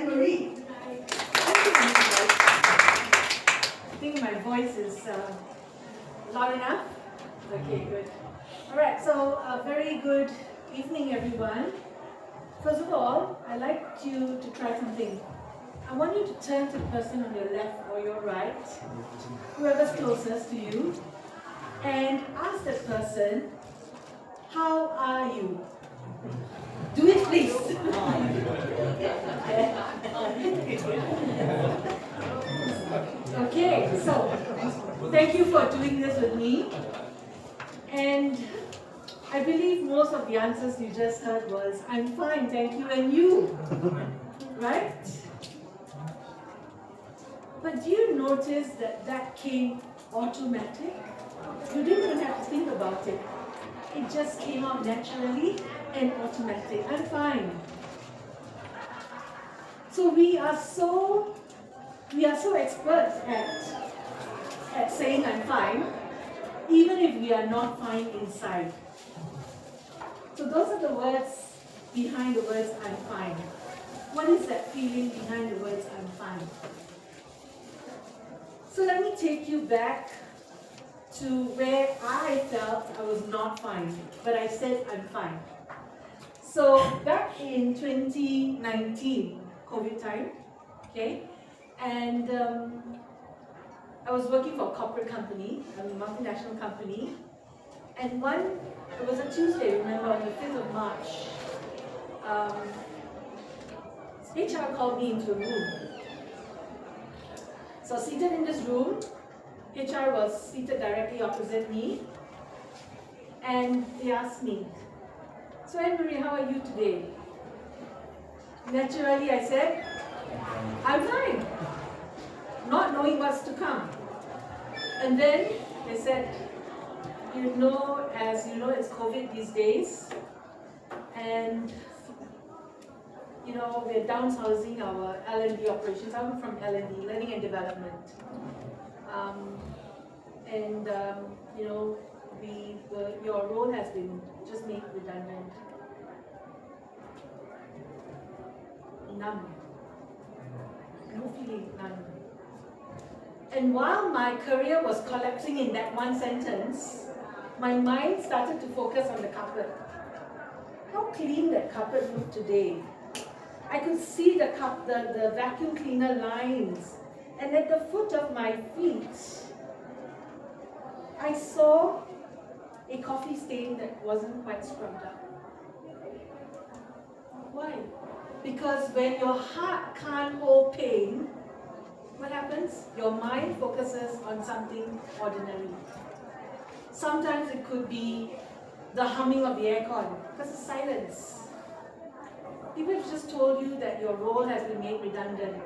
Anne-Marie. I think my voice is loud enough. Okay, good. All right, so a very good evening, everyone. First of all, I'd like you to try something. I want you to turn to the person on your left or your right, whoever's closest to you, and ask that person, how are you? Do it, please. Okay, so thank you for doing this with me. And I believe most of the answers you just heard was, I'm fine, thank you, and you. Right? But do you notice that that came automatic? You didn't even have to think about it. It just came out naturally and automatic. I'm fine. So we are so experts at saying I'm fine, even if we are not fine inside. So those are the words behind the words I'm fine. What is that feeling behind the words I'm fine? So let me take you back to where I felt I was not fine, but I said I'm fine. So back in 2019, COVID time, okay, and I was working for a corporate company, a multinational company, and it was a Tuesday, remember, on the 5th of March, HR called me into a room. So seated in this room, HR was seated directly opposite me, and they asked me, so Anne-Marie, how are you today? Naturally, I said, I'm fine, not knowing what's to come. And then they said, as you know, it's COVID these days, and we're downsizing our L&D operations. I'm from L&D, Learning and Development. Your role has been just made redundant. Numb. No feeling, none. And while my career was collapsing in that one sentence, my mind started to focus on the carpet. How clean that carpet looked today. I could see the vacuum cleaner lines, and at the foot of my feet, I saw a coffee stain that wasn't quite scrubbed up. Why? Because when your heart can't hold pain, what happens? Your mind focuses on something ordinary. Sometimes it could be the humming of the aircon, because it's silence. People have just told you that your role has been made redundant.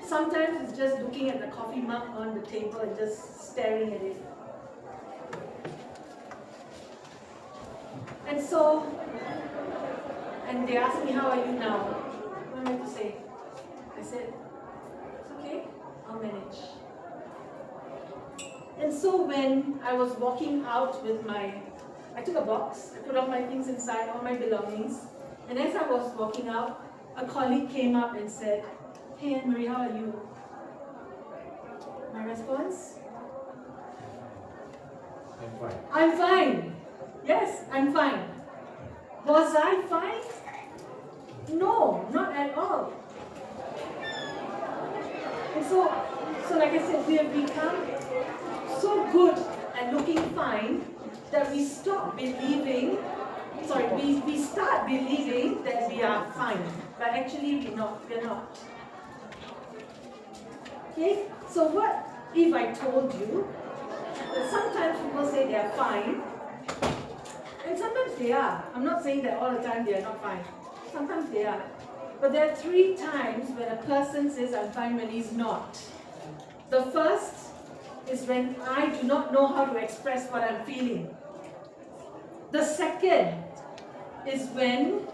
Sometimes it's just looking at the coffee mug on the table and just staring at it. And they asked me, how are you now? What am I to say? I said, it's okay, I'll manage. And so when I was walking out I took a box, I put all my things inside, all my belongings, and as I was walking out, a colleague came up and said, hey Anne-Marie, how are you? My response? I'm fine. I'm fine. Yes, I'm fine. Was I fine? No, not at all. And so like I said, we have become so good at looking fine that we start believing that we are fine, but actually we're not. Okay, so what if I told you that sometimes people say they are fine, and sometimes they are. I'm not saying that all the time they are not fine. Sometimes they are. But there are 3 times when a person says I'm fine when he's not. The first is when I do not know how to express what I'm feeling. The second is when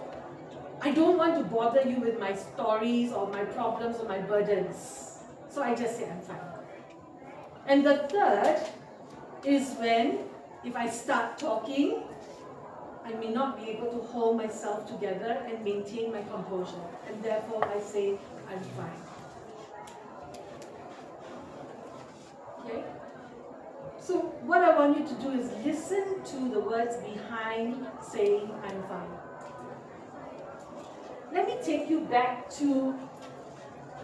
I don't want to bother you with my stories or my problems or my burdens. So I just say I'm fine. And the third is when, if I start talking, I may not be able to hold myself together and maintain my composure, and therefore I say I'm fine. Okay? So what I want you to do is listen to the words behind saying I'm fine. Let me take you back to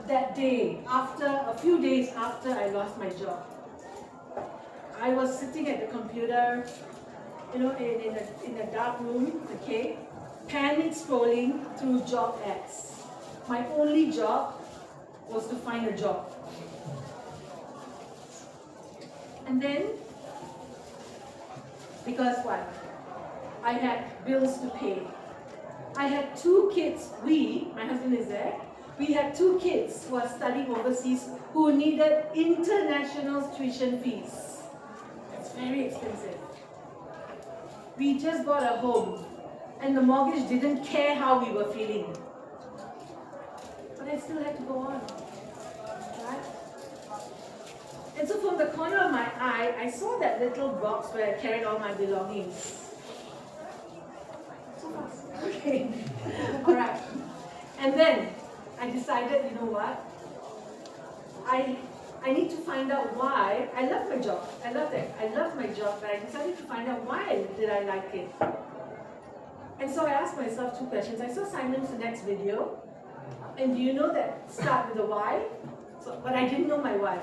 that day, a few days after I lost my job. I was sitting at the computer, in a dark room, okay, panic scrolling through job ads. My only job was to find a job. And then, because what? I had bills to pay. I had 2 kids. My husband is there. We had 2 kids who are studying overseas who needed international tuition fees. It's very expensive. We just bought a home and the mortgage didn't care how we were feeling. But I still had to go on. Right? And so from the corner of my eye, I saw that little box where I carried all my belongings. So fast. Okay. Alright. And then I decided, you know what? I need to find out why. I love my job. I love my job, but I decided to find out why did I like it. And so I asked myself 2 questions. I saw Simon Sinek's video, and do you know that start with a why? But I didn't know my why.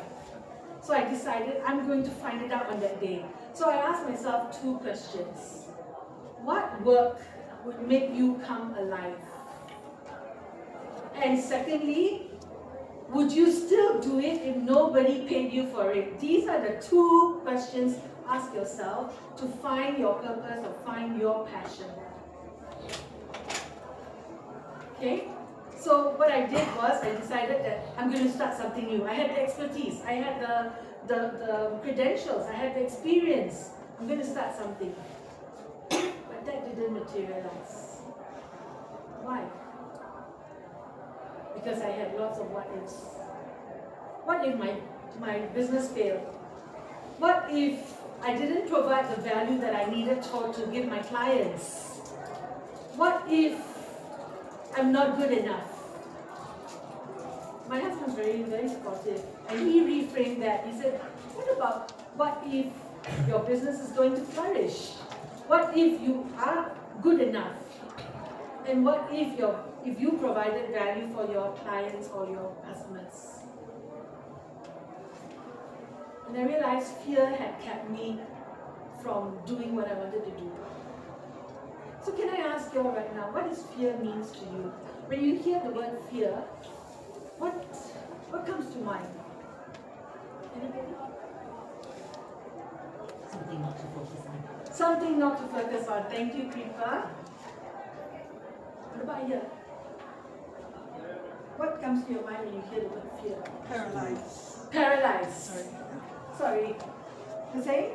So I decided I'm going to find it out on that day. So I asked myself 2 questions. What work would make you come alive? And secondly, would you still do it if nobody paid you for it? These are the 2 questions ask yourself to find your purpose or find your passion. Okay? So what I did was I decided that I'm going to start something new. I had the expertise, I had the credentials, I had the experience. I'm going to start something. But that didn't materialize. Why? Because I had lots of what ifs. What if my business failed? What if I didn't provide the value that I needed to give my clients? What if I'm not good enough? My husband's very, very supportive, and he reframed that. He said, what if your business is going to flourish? What if you are good enough? And what if you provided value for your clients or your customers? And I realized fear had kept me from doing what I wanted to do. So can I ask you all right now, what does fear means to you? When you hear the word fear, what comes to mind? Anybody? Something not to focus on. Something not to focus on. Thank you, Kripa. What about you? What comes to your mind when you hear the word fear? Paralyzed. Paralyzed. Sorry. Sorry. You say?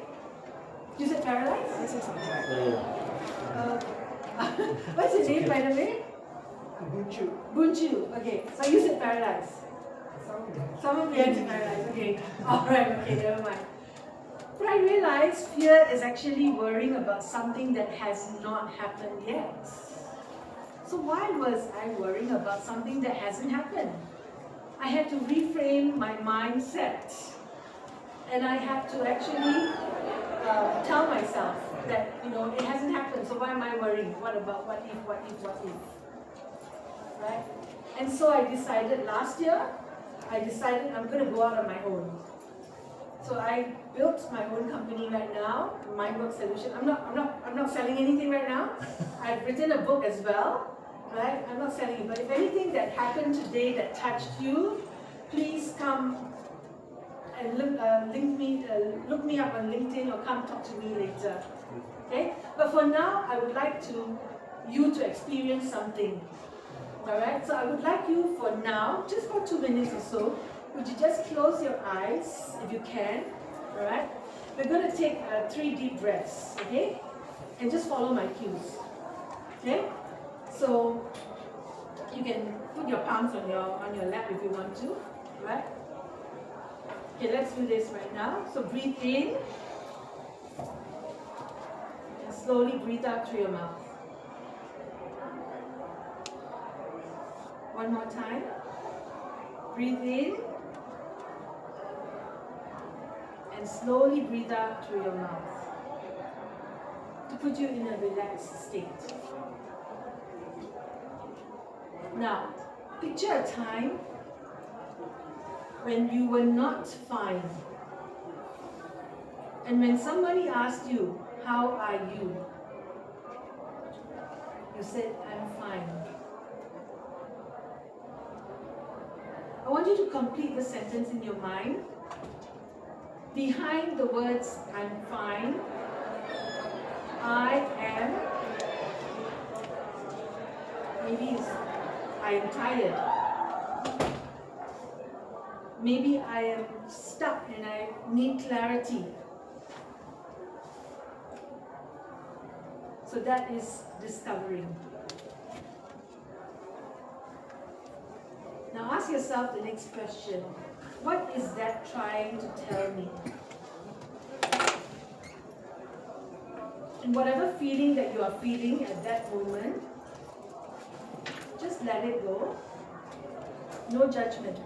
You said paralyzed? I say something like What's your name, by the way? Bunchu. Bunchu. Okay. So you said paralyzed. Someone behind said paralyzed. Okay. Alright, okay, never mind. But I realized fear is actually worrying about something that has not happened yet. So why was I worrying about something that hasn't happened? I had to reframe my mindset. And I had to actually tell myself that, it hasn't happened, so why am I worrying? What about what if? Right? And so I decided last year, I'm going to go out on my own. So I built my own company right now, Mindwork Solution. I'm not selling anything right now. I've written a book as well. Right? I'm not selling it, but if anything that happened today that touched you, please come and look me up on LinkedIn or come talk to me later. Okay? But for now, I would like you to experience something. Alright? So I would like you for now, just for 2 minutes or so, would you just close your eyes if you can? Alright? We're going to take 3 deep breaths, okay? And just follow my cues. Okay? So you can put your palms on your lap if you want to, right? Okay, let's do this right now. So breathe in. And slowly breathe out through your mouth. One more time. Breathe in and slowly breathe out through your mouth to put you in a relaxed state. Now, picture a time when you were not fine. And when somebody asked you, "How are you?" you said, "I'm fine." I want you to complete the sentence in your mind. Behind the words, "I'm fine," "I am," maybe it's, "I am tired." Maybe I am stuck and I need clarity. So that is discovering. Now ask yourself the next question. What is that trying to tell me? And whatever feeling that you are feeling at that moment, just let it go. No judgment.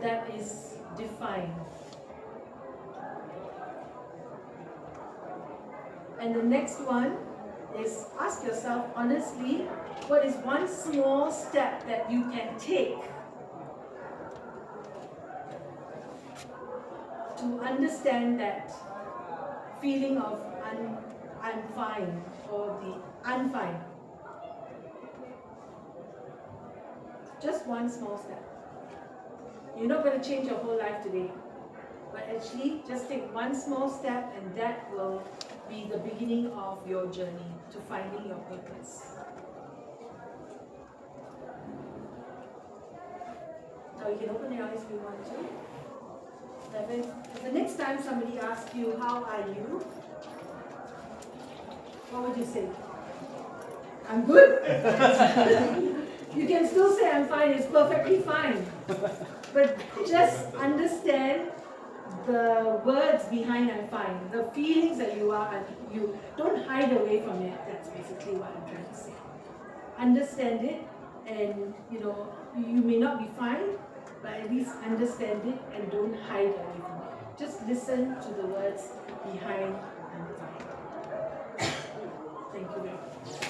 That is define. And the next one is ask yourself honestly, what is one small step that you can take to understand that feeling of I'm fine or the unfine? Just one small step. You're not going to change your whole life today, but actually just take one small step and that will be the beginning of your journey to finding your purpose. Now you can open your eyes if you want to. The next time somebody asks you, "How are you?" what would you say? "I'm good." You can still say "I'm fine," it's perfectly fine. But just understand the words behind "I'm fine," the feelings that you are, you don't hide away from it. That's basically what I'm trying to say. Understand it, and you may not be fine, but at least understand it and don't hide away from it. Just listen to the words behind "I'm fine." Thank you very much.